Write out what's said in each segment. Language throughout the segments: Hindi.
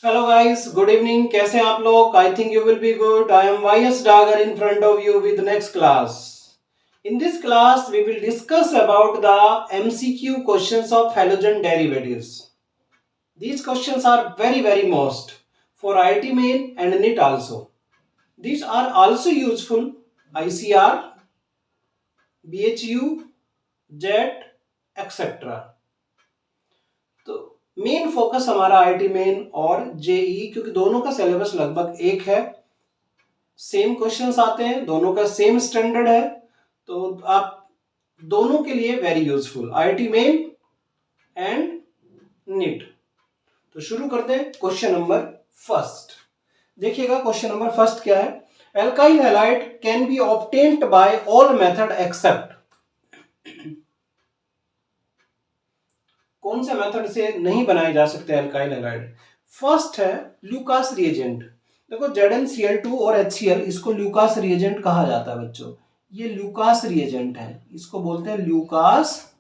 Hello guys, good evening. कैसे हैं आप लोग? I think you will be good. I am YS Dagar in front of you with next class. In this class, we will discuss about the MCQ questions of halogen derivatives. These questions are very most for IIT main and NEET also. These are also useful ICR, BHU, JET, etc. तो मेन फोकस हमारा आईआईटी मेन और जेई, क्योंकि दोनों का सिलेबस लगभग एक है, सेम क्वेश्चंस आते हैं, दोनों का सेम स्टैंडर्ड है, तो आप दोनों के लिए very useful IIT main and NEET. तो शुरू करते हैं क्वेश्चन नंबर फर्स्ट। देखिएगा क्वेश्चन नंबर फर्स्ट क्या है। Alkyl halide can be obtained by all method except. कौन से मेथड से नहीं बनाए जा सकते एल्काइल हैलाइड? फर्स्ट है ल्यूकास रिएजेंट। देखो ZnCl2 और HCl, इसको ल्यूकास रिएजेंट कहा जाता है बच्चों। ये ल्यूकास रिएजेंट है, इसको बोलते हैं ल्यूकास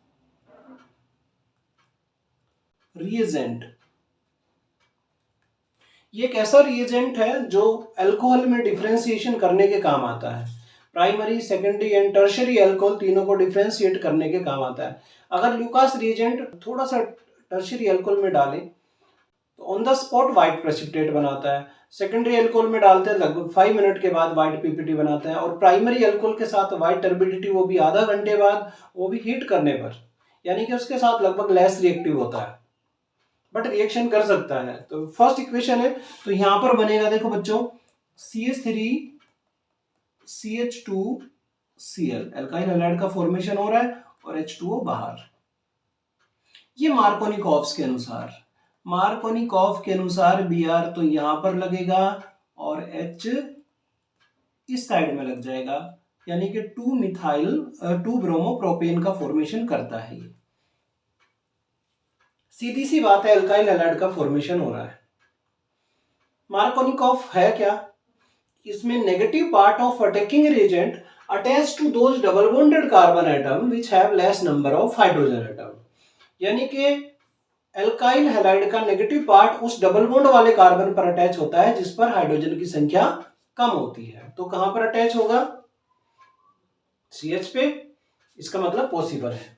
रिएजेंट। ये एक ऐसा रिएजेंट है जो अल्कोहल में डिफरेंशिएशन करने के काम आता है। Primary, secondary and tertiary alcohol तीनों को डिफरेंशिएट करने के काम आता है। अगर ल्यूकास रिएजेंट थोड़ा सा टर्शियरी अल्कोहल में डालें तो on the spot white precipitate बनाता है। सेकेंडरी अल्कोहल में डालते हैं लगभग 5 मिनट के बाद व्हाइट पीपीटी बनाता है। और प्राइमरी अल्कोहल के साथ व्हाइट टर्बिडिटी, वो भी आधा घंटे बाद, वो भी हीट करने पर, यानी कि उसके साथ लगभग लेस रिएक्टिव होता है, बट रिएक्शन कर सकता है। तो फर्स्ट इक्वेशन है, तो यहां पर बनेगा, देखो बच्चों, CH3 CH2 Cl, alkyl halide का फॉर्मेशन हो रहा है और H2O बाहर। ये मार्कोनिकॉव्स के अनुसार, मार्कोनिकॉव के अनुसार Br तो यहां पर लगेगा और H इस साइड में लग जाएगा, यानी कि 2 ब्रोमो प्रोपेन का फॉर्मेशन करता है। ये सीधी सी बात है, एल्काइल हैलाइड का फॉर्मेशन हो रहा है। मार्कोनिकॉव है क्या? इसमें negative part of attacking reagent attach to those double bonded carbon atom which have less number of hydrogen atom. यानी कि एल्काइल हैलाइड का नेगेटिव पार्ट उस डबल बॉन्ड वाले कार्बन पर अटैच होता है जिस पर हाइड्रोजन की संख्या कम होती है। तो कहां पर अटैच होगा? CH पे। इसका मतलब पॉसिबल है।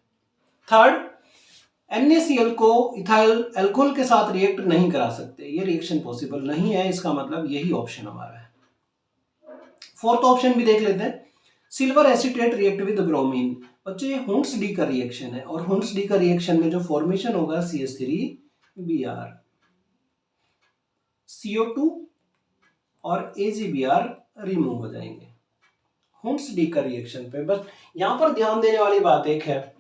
थर्ड, NaCl को इथाइल अल्कोहल के साथ रिएक्ट नहीं करा सकते, ये रिएक्शन पॉसिबल नहीं है। इसका मतलब यही ऑप्शन हमारा है। फोर्थ ऑप्शन भी देख लेते हैं, silver acetate react with bromine. बच्चों, ये हुंट्स डी का रिएक्शन है और हुंट्स डी का रिएक्शन में जो फॉर्मेशन होगा CH3Br, CO2 और AgBr रिमूव हो जाएंगे हुंट्स डी का रिएक्शन पे। बस यहां पर ध्यान देने वाली बात एक है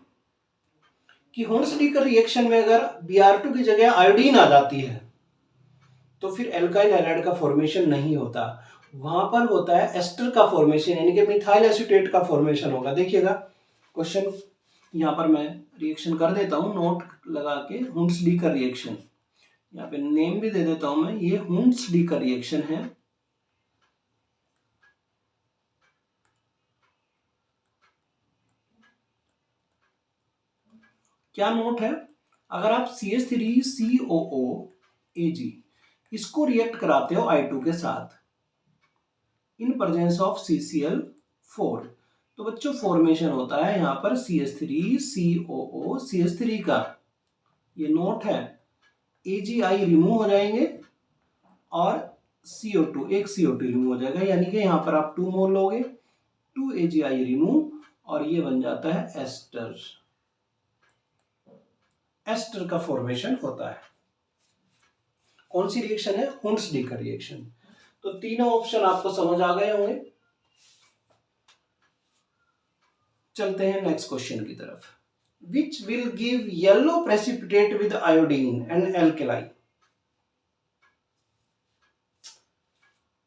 कि हुंट्स डी का रिएक्शन में अगर Br2 की जगह आयोडीन आ जाती है तो फिर एल्काइल हैलाइड का फॉर्मेशन नहीं होता, वहां पर होता है एस्टर का फॉर्मेशन, यानी कि मिथाइल एसीटेट का फॉर्मेशन होगा। देखिएगा क्वेश्चन, यहाँ पर मैं रिएक्शन कर देता हूँ नोट लगा के, हुंट्स डी का रिएक्शन, यहाँ पे नेम भी दे देता हूं मैं, ये हुंट्स डी का रिएक्शन है। क्या नोट है? अगर आप CH3COOAg इसको रिएक्ट कराते हो I2 के साथ इन प्रेजेंस ऑफ CCl4, तो बच्चों फॉर्मेशन होता है यहां पर CH3COO का, ये नोट है। AgI रिमूव हो जाएंगे और CO2, एक CO2 रिमूव हो जाएगा, यानी कि यहां पर आप 2 मोल लोगे, 2 AgI रिमूव और ये बन जाता है एस्टर। एस्टर का फॉर्मेशन होता है। कौन सी रिएक्शन है? हुंट्स डी का रिएक्शन। तो तीनों ऑप्शन आपको समझ आ गए होंगे। चलते हैं नेक्स्ट क्वेश्चन की तरफ। Which will give yellow precipitate with iodine and alkali.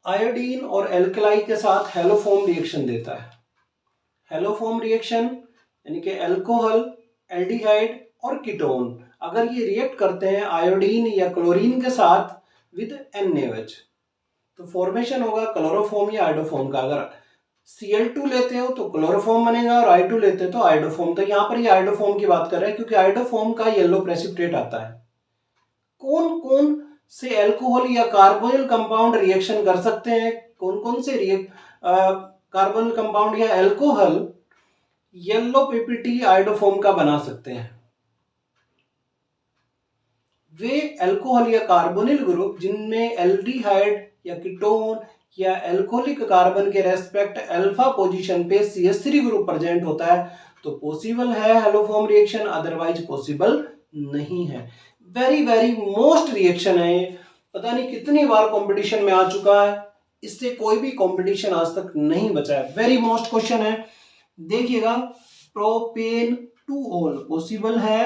Iodine और एल्केलाई के साथ हेलोफॉर्म रिएक्शन देता है। हेलोफॉर्म रिएक्शन यानी कि अल्कोहल, एल्डिहाइड और कीटोन अगर ये रिएक्ट करते हैं आयोडीन या क्लोरीन के साथ विद NaOH, तो फॉर्मेशन होगा क्लोरोफॉर्म या आइडोफॉर्म का। अगर Cl2 लेते हो तो क्लोरोफॉर्म बनेगा और I2 लेते हो तो आइडोफॉर्म। तो यहाँ पर ये आइडोफॉर्म की बात कर रहे हैं क्योंकि आइडोफॉर्म का येलो प्रेसिपिटेट आता है। कौन कौन से अल्कोहल या कार्बोनिल कंपाउंड रिएक्शन कर सकते हैं। कौन कौन से कार्बोनिल कंपाउंड या अल्कोहल येलो पीपीटी आयोडोफॉर्म का बना सकते हैं? वे अल्कोहल या कार्बोनिल ग्रुप जिनमें एल्डिहाइड या कीटोन या अल्कोहलिक कार्बन के रेस्पेक्ट अल्फा पोजीशन पे CH3 ग्रुप प्रेजेंट होता है तो पॉसिबल है हेलोफॉर्म रिएक्शन, अदरवाइज पॉसिबल नहीं है। वेरी वेरी मोस्ट रिएक्शन है, पता नहीं कितनी बार कंपटीशन में आ चुका है, इससे कोई भी कंपटीशन आज तक नहीं बचा है। वेरी मोस्ट क्वेश्चन है, देखिएगा प्रोपेन टू ऑल पॉसिबल है।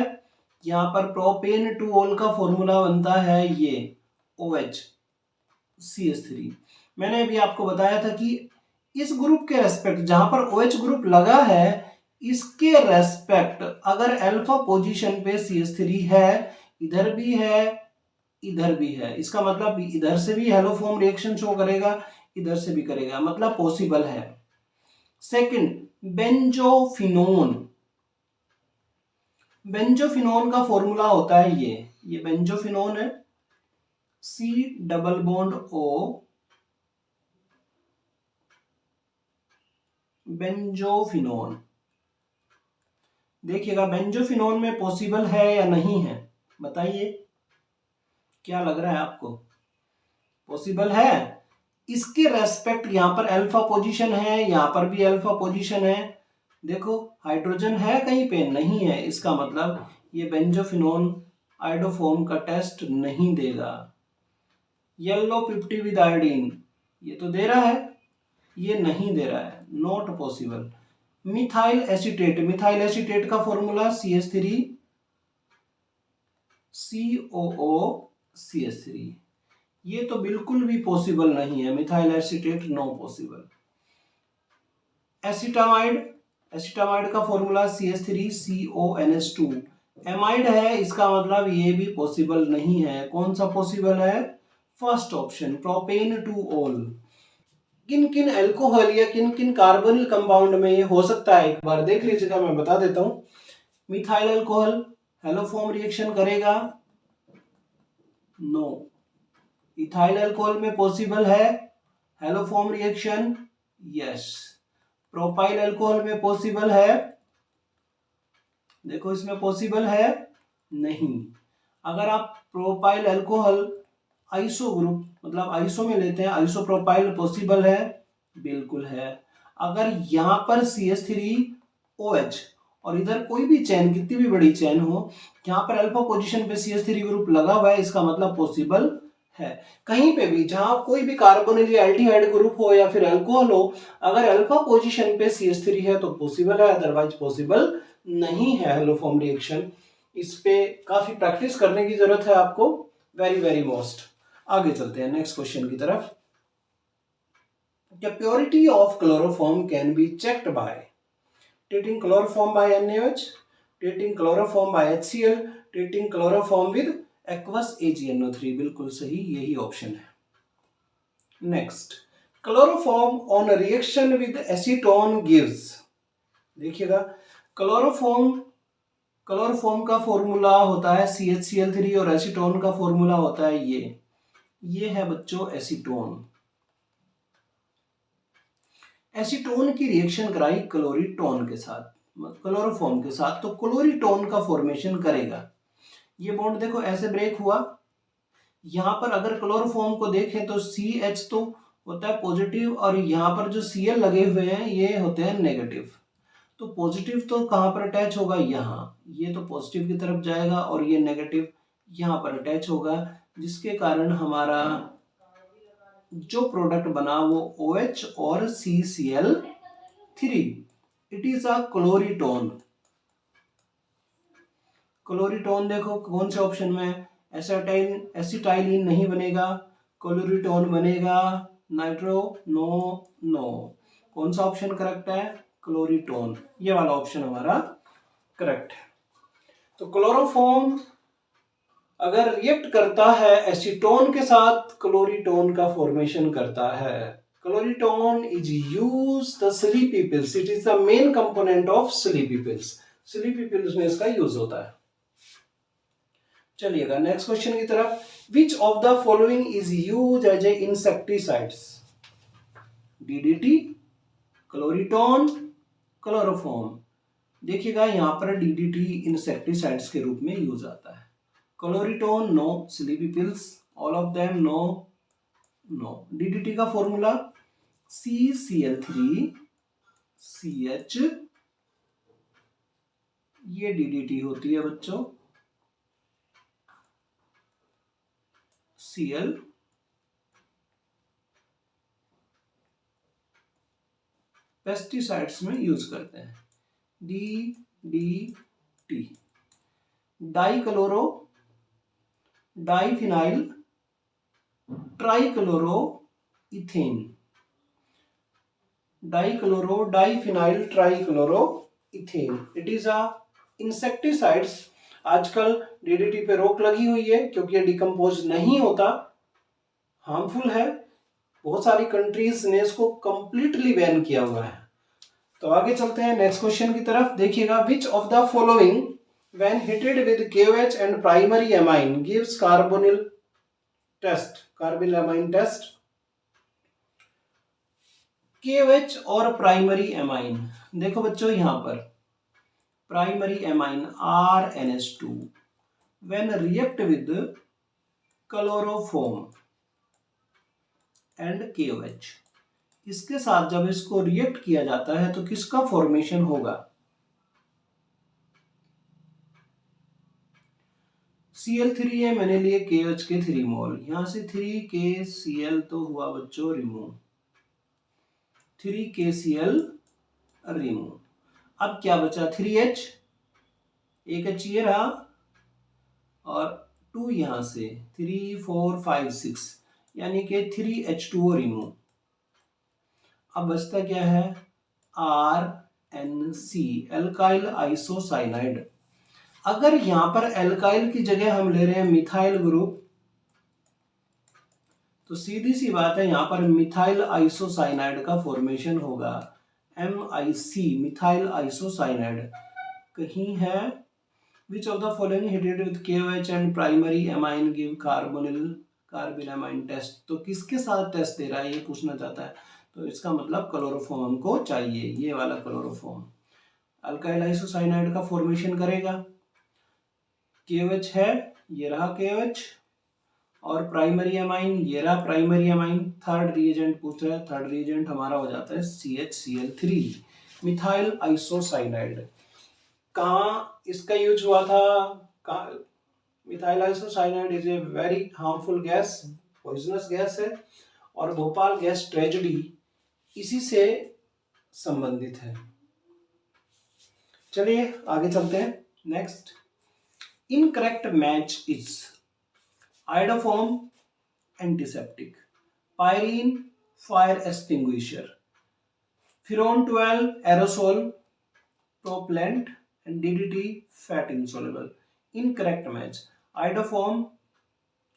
यहां पर प्रोपेन टू ऑल का फॉर्मूला बनता है ये OH CH3। मैंने अभी आपको बताया था कि इस ग्रुप के रेस्पेक्ट जहां पर OH ग्रुप लगा है इसके रेस्पेक्ट अगर अल्फा पोजीशन पे CH3 है, इधर भी है इधर भी है, इसका मतलब इधर से भी हेलोफॉर्म रिएक्शन शो करेगा, इधर से भी करेगा, मतलब पॉसिबल है। Second, benzophenone. बेंजोफिनोन का फॉर्मूला होता है ये बेंजोफिनोन है C double bond O, benzophenone. देखिएगा बेंजोफिनोन में पॉसिबल है या नहीं है, बताइए क्या लग रहा है आपको? पॉसिबल है। इसके रेस्पेक्ट यहां पर अल्फा पोजीशन है, यहां पर भी अल्फा पोजीशन है। देखो हाइड्रोजन है कहीं पे, नहीं है, इसका मतलब ये बेंजोफिनोन आयोडोफॉर्म का टेस्ट नहीं देगा। येलो 50 विद आयोडीन ये तो दे रहा है, ये नहीं दे रहा है, not possible. Methyl acetate, methyl acetate का फॉर्मूला CH3 COO CH3, ये तो बिल्कुल भी पॉसिबल नहीं है, methyl acetate no possible. Acetamide, acetamide का फॉर्मूला CH3 CONH2, एमाइड है, इसका मतलब ये भी पॉसिबल नहीं है। कौन सा पॉसिबल है? First option propane two all. किन किन अल्कोहल या किन किन कार्बोनिल कंपाउंड में ये हो सकता है, एक बार देख लीजिएगा, मैं बता देता हूं। मिथाइल अल्कोहल हेलोफॉर्म रिएक्शन करेगा? नो। इथाइल अल्कोहल में पॉसिबल है haloform reaction? Yes. Propyl alcohol में पॉसिबल है? देखो इसमें पॉसिबल है नहीं। अगर आप प्रोपाइल अल्कोहल आइसो ग्रुप मतलब आइसो में लेते हैं, आइसोप्रोपाइल पॉसिबल है? बिल्कुल है। अगर यहां पर CH3OH और इधर कोई भी चेन, कितनी भी बड़ी चेन हो, यहाँ पर अल्फा पोजीशन पे CH3 ग्रुप लगा हुआ है, इसका मतलब पॉसिबल है। कहीं पे भी जहां कोई भी कार्बोनिल या एल्डिहाइड ग्रुप हो या फिर अल्कोहल हो, अगर अल्फा पोजीशन पे CH3 है तो पॉसिबल है, अदरवाइज पॉसिबल नहीं है हेलोफॉर्म रिएक्शन। इस पे काफी प्रैक्टिस करने की जरूरत है आपको, वेरी वेरी मोस्ट। आगे चलते हैं नेक्स्ट क्वेश्चन की तरफ। The purity of chloroform can be checked by treating chloroform by NaOH, treating chloroform by HCl, treating chloroform with aqueous AgNO3। बिल्कुल सही, यही ऑप्शन है। Next, chloroform on reaction with acetone gives, देखिएगा क्लोरोफॉर्म का फॉर्मूला होता है CHCl3 और एसीटोन का फॉर्मूला होता है ये है बच्चों एसीटोन। एसीटोन की रिएक्शन कराई क्लोरीटोन के साथ, क्लोरोफॉर्म के साथ, तो क्लोरीटोन का फॉर्मेशन करेगा। ये बॉन्ड देखो ऐसे ब्रेक हुआ, यहां पर अगर क्लोरोफॉर्म को देखें तो CH तो होता है पॉजिटिव और यहां पर जो Cl लगे हुए हैं ये होते हैं नेगेटिव। तो पॉजिटिव तो कहां पर अटैच होगा? यहाँ, ये तो पॉजिटिव की तरफ जाएगा और ये नेगेटिव यहां पर अटैच होगा, जिसके कारण हमारा जो प्रोडक्ट बना वो OH और CCl3। It is a क्लोरीटोन। क्लोरीटोन देखो कौन से ऑप्शन में, एसिटाइलिन नहीं बनेगा, क्लोरीटोन बनेगा, नाइट्रो नो। कौन सा ऑप्शन करेक्ट है? क्लोरीटोन, ये वाला ऑप्शन हमारा करेक्ट है। तो क्लोरोफॉर्म अगर रिएक्ट करता है एसीटोन के साथ, क्लोरीटोन का फॉर्मेशन करता है। Chloretone is use the sleepy pills, it is the main component of sleepy pills. Sleepy pills में इसका यूज होता है। चलिएगा नेक्स्ट क्वेश्चन की तरफ। Which of the following is use as a insecticides? DDT, chloretone, chloroform. देखिएगा यहाँ पर डीडीटी इंसेक्टिसाइड्स के रूप में यूज आता है। Chloretone no, sleepy pills all of them no, no. DDT का फॉर्मूला CCl3CH, ये डीडीटी होती है बच्चों। Cl पेस्टिसाइड्स में यूज करते हैं। DDT, dichloro, diphenyl trichloro ethane, dichloro diphenyl trichloro ethane. It is a insecticides. आजकल डीडीटी पे रोक लगी हुई है क्योंकि ये डिकम्पोज नहीं होता, हार्मफुल है। बहुत सारी कंट्रीज ने इसको कंप्लीटली बैन किया हुआ है। तो आगे चलते हैं नेक्स्ट क्वेश्चन की तरफ। देखिएगा which of the following when heated with KOH and primary amine gives carbonyl test? Carbonyl amine test. KOH और प्राइमरी एमाइन, देखो बच्चों यहां पर primary amine RNH2 when react with chloroform and KOH, इसके साथ जब इसको रिएक्ट किया जाता है तो किसका फॉर्मेशन होगा? Cl3 है, मैंने लिए KOH के 3 मोल, यहां से 3KCl तो हुआ बच्चों रिमूव, 3KCl रिमूव। अब क्या बचा? 3H, एक H ये रहा और 2 यहां से, 3 4 5 6, यानी कि 3H2O रिमूव। अब बचता क्या है? RNC, alkyl isocyanide. अगर यहां पर एल्काइल की जगह हम ले रहे हैं मिथाइल ग्रुप, तो सीधी सी बात है यहां पर मिथाइल आइसोसाइनाइड का फॉर्मेशन होगा। MIC, मिथाइल आइसोसाइनाइड कहीं है। Which of the following heated with KOH and primary amine give carbonyl amine test? तो किसके साथ टेस्ट दे रहा है ये पूछना चाहता है। तो इसका मतलब क्लोरोफॉर्म को चाहिए, ये वाला क्लोरोफॉर्म अल्काइल आइसोसाइनाइड का फॉर्मेशन करेगा। KOH है, ये रहा KOH, और प्राइमरी एमाइन ये रहा प्राइमरी एमाइन। थर्ड रिएजेंट पूछ रहा है, थर्ड रिएजेंट हमारा हो जाता है CHCl3, मिथाइल आइसोसाइनाइड। कहाँ इसका यूज हुआ था? Methyl isocyanide is a very harmful gas, poisonous gas है, और भोपाल गैस ट्रेजेडी इसी से संबंधित है। चलिए आगे चलते हैं next. Incorrect match is iodoform antiseptic, pyrene fire extinguisher, freon 12 aerosol propellant, and DDT fat insoluble. Incorrect match, iodoform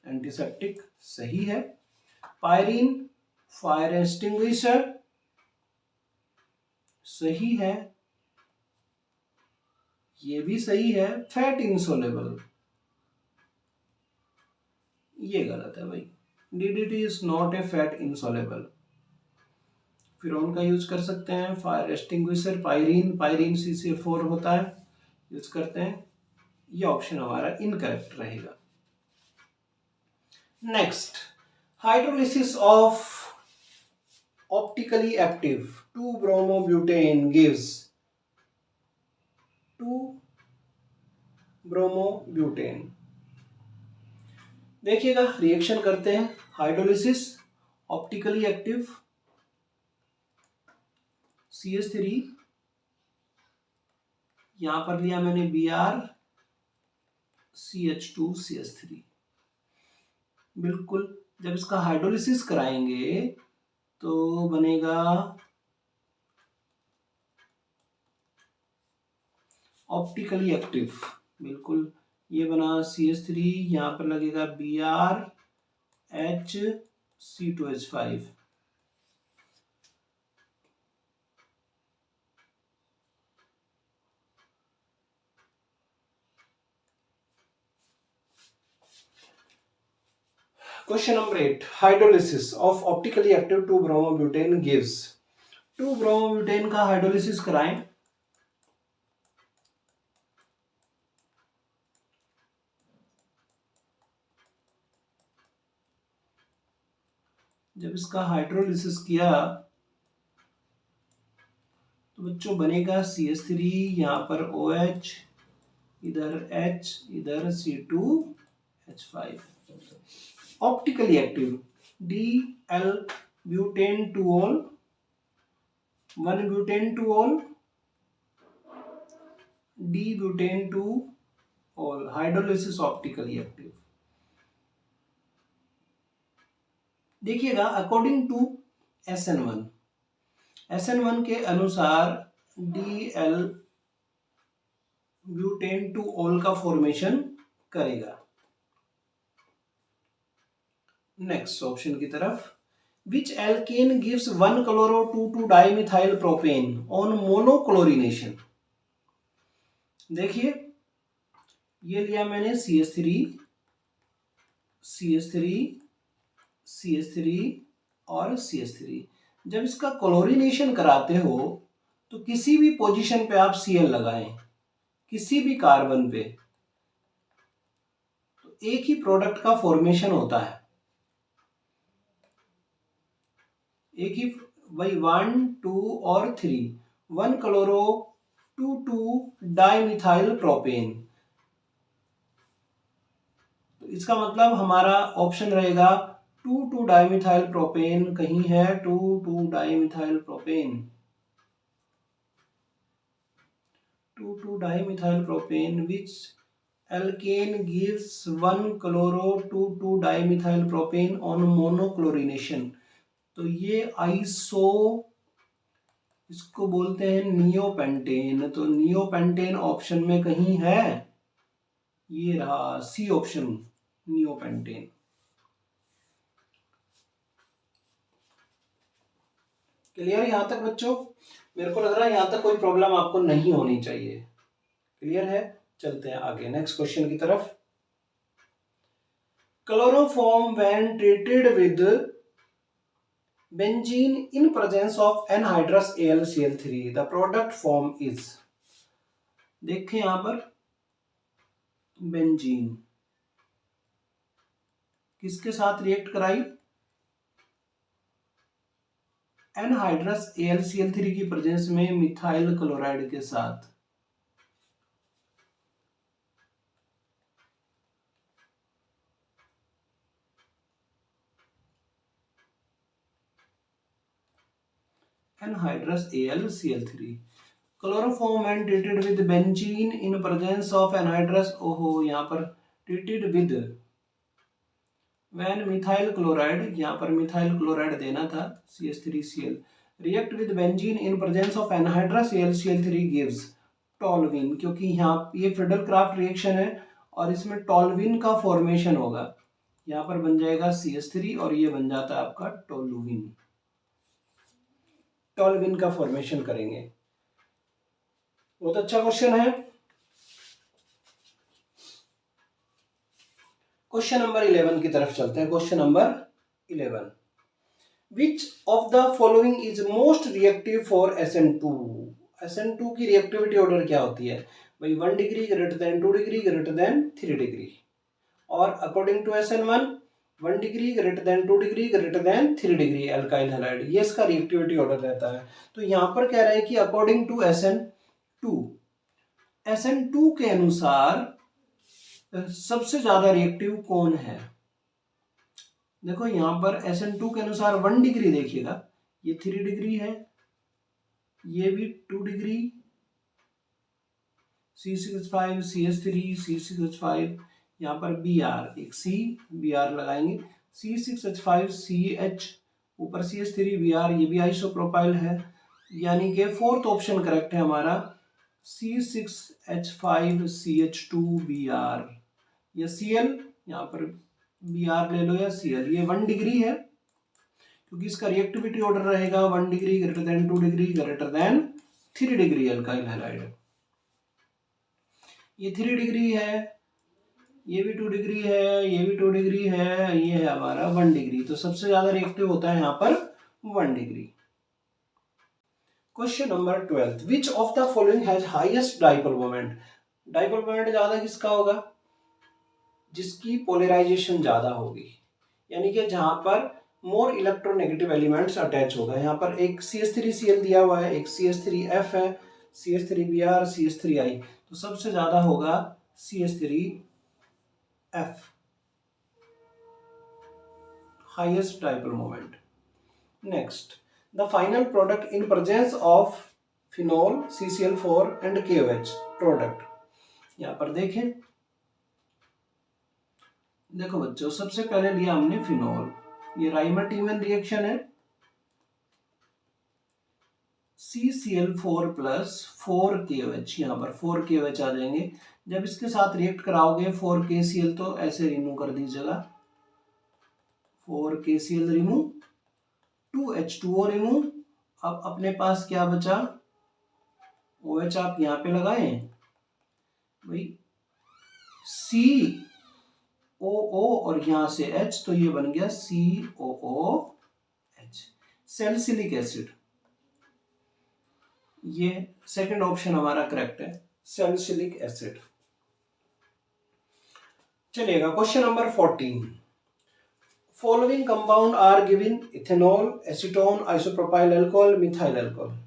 antiseptic सही है, पायरीन फायर एक्सटिंग्विशर सही है, ये भी सही है, फैट इंसोल्युबल ये गलत है भाई। DDT is not a fat insoluble. Freon का यूज कर सकते हैं, fire extinguisher pyrene, pyrene CCl4 होता है, यूज करते हैं। ये ऑप्शन हमारा इनकरेक्ट रहेगा। Next, hydrolysis of optically active 2-bromobutane gives 2-bromobutane। देखिएगा रिएक्शन करते हैं, हाइड्रोलिसिस ऑप्टिकली एक्टिव CH3, यहां पर लिया मैंने Br CH2CH3। बिल्कुल, जब इसका हाइड्रोलिसिस कराएंगे तो बनेगा ऑप्टिकली एक्टिव। बिल्कुल, ये बना CH3, यहां पर लगेगा BrHC2H5। Question number 8. Hydrolysis of optically active 2-bromobutane gives. 2-bromobutane का हाइड्रोलिसिस कराएं. जब इसका हाइड्रोलिसिस किया तो बच्चों बनेगा CH3, यहाँ पर OH, इधर H, इधर C2H5. Optically active DL butane 2-ol 1 butane 2-ol D butane 2-ol hydrolysis optically active. देखिएगा अकॉर्डिंग टू SN1 के अनुसार DL ब्यूटेन 2-ol का फॉर्मेशन करेगा. नेक्स्ट ऑप्शन की तरफ. Which alkane gives 1-chloro-2,2-dimethyl propane on monochlorination? देखिए ये लिया मैंने CH3 और CH3. जब इसका क्लोरीनेशन कराते हो तो किसी भी पोजीशन पे आप Cl लगाएं, किसी भी कार्बन पे, तो एक ही प्रोडक्ट का फॉर्मेशन होता है. एक ही वही 1, 2 और 3. 1-chloro-2,2-dimethyl propane. तो इसका मतलब हमारा ऑप्शन रहेगा 2,2-dimethyl propane. कहीं है 2,2-dimethyl propane. 2,2-dimethyl propane. Which alkane gives 1-chloro-2,2-dimethyl propane on monochlorination? तो ये इसको बोलते हैं नियोपेंटेन. तो नियोपेंटेन ऑप्शन में कहीं है, ये रहा सी ऑप्शन, नियोपेंटेन. क्लियर यहां तक बच्चों? मेरे को लग रहा है यहां तक कोई प्रॉब्लम आपको नहीं होनी चाहिए. क्लियर है? चलते हैं आगे नेक्स्ट क्वेश्चन की तरफ. Chloroform when treated with benzene in presence of anhydrous AlCl3 the product form is. देखें यहां पर बेंजीन किसके साथ रिएक्ट कराई? एनहाइड्रस AlCl3 की प्रेजेंस में मिथाइल क्लोराइड के साथ. anhydrous AlCl3. Chloroform when treated with benzene in presence of anhydrous, ओहो यहाँ पर treated with when methyl chloride, यहाँ पर मिथाइल क्लोराइड देना था CH3Cl. react with benzene in presence of anhydrous AlCl3 gives टॉलविन. क्योंकि यहाँ ये फ्रीडल-क्राफ्ट रिएक्शन है और इसमें टॉलविन का फॉर्मेशन होगा. यहाँ पर बन जाएगा CH3 और ये बन जाता है आपका टोलुविन. टॉलविन का फॉर्मेशन करेंगे. बहुत अच्छा क्वेश्चन है. क्वेश्चन नंबर 11 की तरफ चलते हैं. Question number 11. Which of the following is most reactive for SN2? SN2 की रिएक्टिविटी ऑर्डर क्या होती है भाई? 1 degree greater than 2 degree greater than 3 degree. और according to SN1 1 degree greater than 2 degree greater than 3 degree alkyl halide. ये इसका रिएक्टिविटी ऑर्डर रहता है. तो यहाँ पर कह रहा है कि अकॉर्डिंग टू SN2 के अनुसार सबसे ज्यादा रिएक्टिव कौन है? देखो यहाँ पर SN2 के अनुसार 1 डिग्री देखिएगा, ये 3 डिग्री है, ये भी 2 डिग्री, C6H5 CH3 C6H5, यहाँ पर Br एक C Br लगाएंगे, C6H5 CH ऊपर CH3 Br, ये भी आइसोप्रोपाइल है. यानी कि फोर्थ ऑप्शन करेक्ट है हमारा C6H5 CH2 Br. या Cl, यहाँ पर Br ले लो या Cl. ये 1 डिग्री है क्योंकि इसका रिएक्टिविटी ऑर्डर रहेगा 1 degree greater than 2 degree greater than 3 degree alkyl halide. ये 3 डिग्री है, ये भी 2 डिग्री है, ये भी 2 डिग्री है, ये है हमारा 1 डिग्री। तो सबसे ज्यादा रिएक्टिव होता है यहाँ पर 1 degree. Question number 12, which of the following has highest dipole moment? Dipole moment ज्यादा किसका होगा? जिसकी पोलराइजेशन ज्यादा होगी, यानी कि जहां पर मोर इलेक्ट्रोनेगेटिव एलिमेंट्स अटैच होगा। यहाँ पर एक CH3Cl दिया हुआ है, एक CH3F है, CH3Br, CH3I, तो सबसे ज्यादा होगा CH3F, highest dipole moment. Next, the final product in presence of phenol CCl4 and KOH product. यहाँ पर देखें, देखो बच्चों, सबसे पहले लिया हमने फिनोल, ये राइमर-टीमन रिएक्शन है, CCl4 प्लस 4KOH, यहाँ पर 4KOH आ जाएंगे। जब इसके साथ रिएक्ट कराओगे 4KCl, तो ऐसे रिमूव कर दीजिएगा, 4KCl रिमूव, 2H2O रिमूव। अब अपने पास क्या बचा? OH आप यहाँ पे लगाएं भाई, COO और यहाँ से H, तो ये बन गया COOH, सैलिसिलिक एसिड। ये सेकंड ऑप्शन हमारा करेक्ट है, सैलिसिलिक एसिड। चलिएगा, question number 14, following compound are given ethanol, acetone, isopropyl alcohol, methyl alcohol.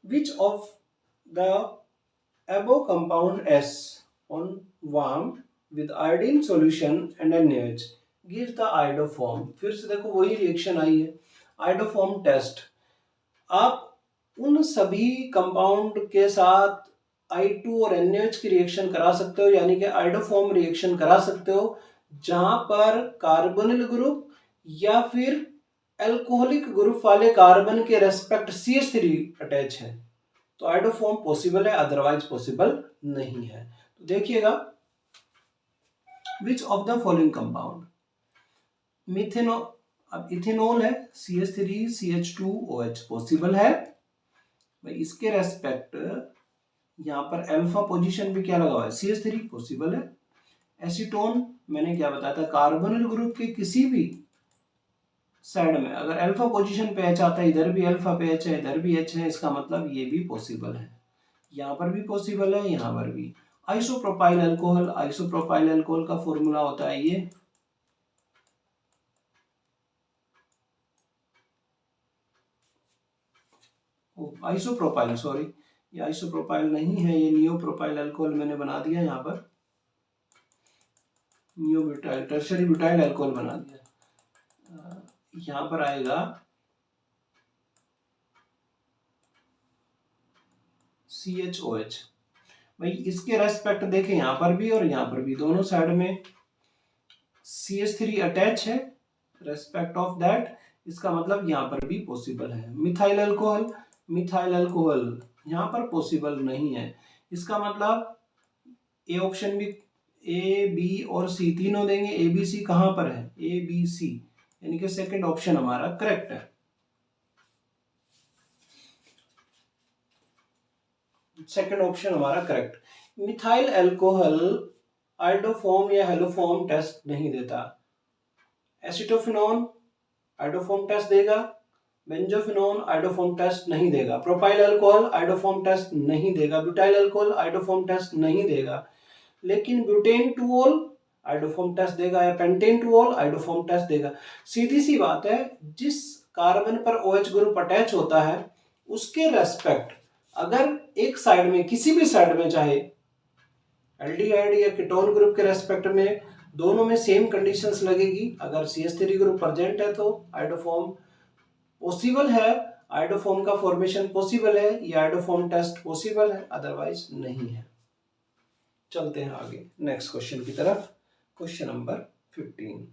Which of the above compound S on warm with iodine solution and NaOH gives the iodoform। फिर से देखो वही रिएक्शन आई है, आयोडोफॉर्म टेस्ट। आप उन सभी कंपाउंड के साथ I2 और NaOH की रिएक्शन करा सकते हो, यानी कि आयोडोफॉर्म रिएक्शन करा सकते हो, जहां पर कार्बोनिल ग्रुप या फिर एल्कोहलिक ग्रुप वाले कार्बन के रेस्पेक्ट CH3 अटैच है, तो आयोडोफॉर्म पॉसिबल है, अदरवाइज पॉसिबल नहीं है। तो देखिएगा, which of the following compound, methanol, अब इथेनॉल है, CH3CH2OH पॉसिबल है भाई, इसके रेस्पेक्ट यहाँ पर अल्फा पोजीशन भी क्या लगा हुआ है, CH3 पॉसिबल है। एसीटोन मैंने क्या बताया था, कार्बोनिल ग्रुप के किसी भी साइड में अगर अल्फा पोजीशन पे H आता है, इधर भी अल्फा पे H है, इधर भी H है, इसका मतलब ये भी पॉसिबल है, यहाँ पर भी पॉसिबल है, यहाँ पर भी। आइसोप्रोपाइल अल्कोहल, आइसोप्रोपाइल अल्कोहल का फॉर्मूला होता है ये आइसोप्रोपाइल, सॉरी ये आइसोप्रोपाइल नहीं है, ये नियोप्रोपाइल अल्कोहल मैंने बना दिया, यहाँ पर नियोब्यूटाइल, टर्शरी ब्यूटाइल अल्कोहल बना दिया। यहाँ पर आएगा CHOH भाई, इसके रेस्पेक्ट देखें, यहाँ पर भी और यहाँ पर भी, दोनों साइड में CH3 अटैच है, रेस्पेक्ट ऑफ दैट, इसका मतलब यहाँ पर भी पॉसिबल है। मिथाइल अल्कोहल, मिथाइल अल्कोहल यहाँ पर पॉसिबल नहीं है, इसका मतलब ए ऑप्शन भी, A, B और C तीनों देंगे, A, B, C कहाँ पर है, A, B, C, यानी कि सेकंड ऑप्शन हमारा करेक्ट है। सेकंड ऑप्शन हमारा करेक्ट। मिथाइल अल्कोहल आयोडोफॉर्म या हेलोफॉर्म टेस्ट नहीं देता, एसिटोफिनोन आयोडोफॉर्म टेस्ट देगा, बेंजोफिनोन आयोडोफॉर्म टेस्ट नहीं देगा, प्रोपाइल अल्कोहल आयोडोफॉर्म टेस्ट नहीं देगा, ब्यूटाइल अल्कोहल आयोडोफॉर्म टेस्ट नहीं देगा, लेकिन ब्यूटेन टूओल आयोडोफॉर्म टेस्ट देगा, या पेंटेन टूओल आयोडोफॉर्म टेस्ट देगा। सीधी सी बात है, जिस कार्बन पर OH ग्रुप अटैच होता है उसके रेस्पेक्ट अगर एक साइड में, किसी भी साइड में, चाहे एल्डिहाइड या कीटोन ग्रुप के रेस्पेक्ट में, दोनों में सेम कंडीशंस लगेगी। अगर CH3 ग्रुप प्रेजेंट है तो आयोडोफॉर्म पॉसिबल है, आयोडोफॉर्म का फॉर्मेशन पॉसिबल है, या आयोडोफॉर्म टेस्ट पॉसिबल है, अदरवाइज नहीं है। चलते हैं आगे नेक्स्ट क्वेश्चन की तरफ। Question number 15,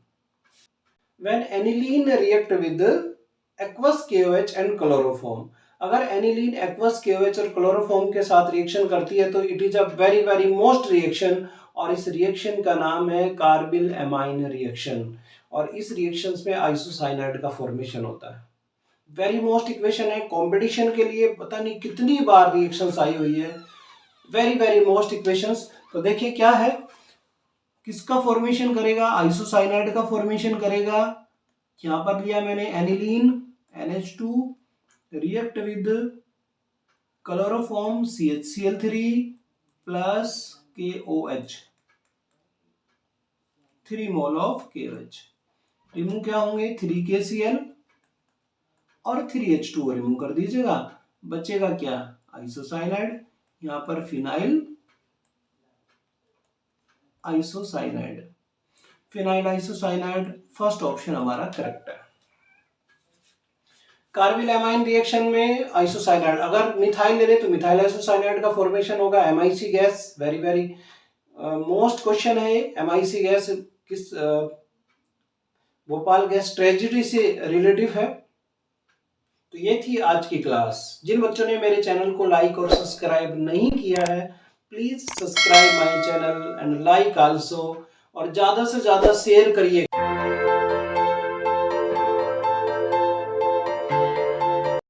when aniline react with aqueous KOH and chloroform, अगर एनिलीन एक्वस KOH और क्लोरोफॉर्म के साथ रिएक्शन करती है तो it is a very very most reaction, और इस रिएक्शन का नाम है कार्बिल एमाइन रिएक्शन, और इस रिएक्शन में आइसोसाइनाइड का फॉर्मेशन होता है। वेरी मोस्ट इक्वेशन है, कंपटीशन के लिए पता नहीं कितनी बार रिएक्शंस आई हुई है, वेरी वेरी मोस्ट इक्वेशंस। तो देखिए क्या है, किसका फॉर्मेशन करेगा? आइसोसाइनाइड का फॉर्मेशन करेगा। यहां पर लिया मैंने aniline NH2 react with chloroform CHCl3 plus KOH, 3 mole of KOH। Remove क्या होंगे? 3KCl और 3H2 रिमूव कर दीजिएगा, बचेगा क्या? आइसोसाइनाइड। यहां पर phenyl isocyanide, phenyl isocyanide first option हमारा करेक्ट है। कार्बिल एमाइन रिएक्शन में आइसोसाइनाइड, अगर मिथाइल ले लें तो मिथाइल आइसोसाइनाइड का फॉर्मेशन होगा। MIC gas, very very most question है। MIC गैस किस भोपाल गैस ट्रेजेडी से रिलेटिव है। तो ये थी आज की क्लास। जिन बच्चों ने मेरे चैनल को लाइक और सब्सक्राइब नहीं किया है, please subscribe my channel and like also, और ज्यादा से ज्यादा शेयर करिए।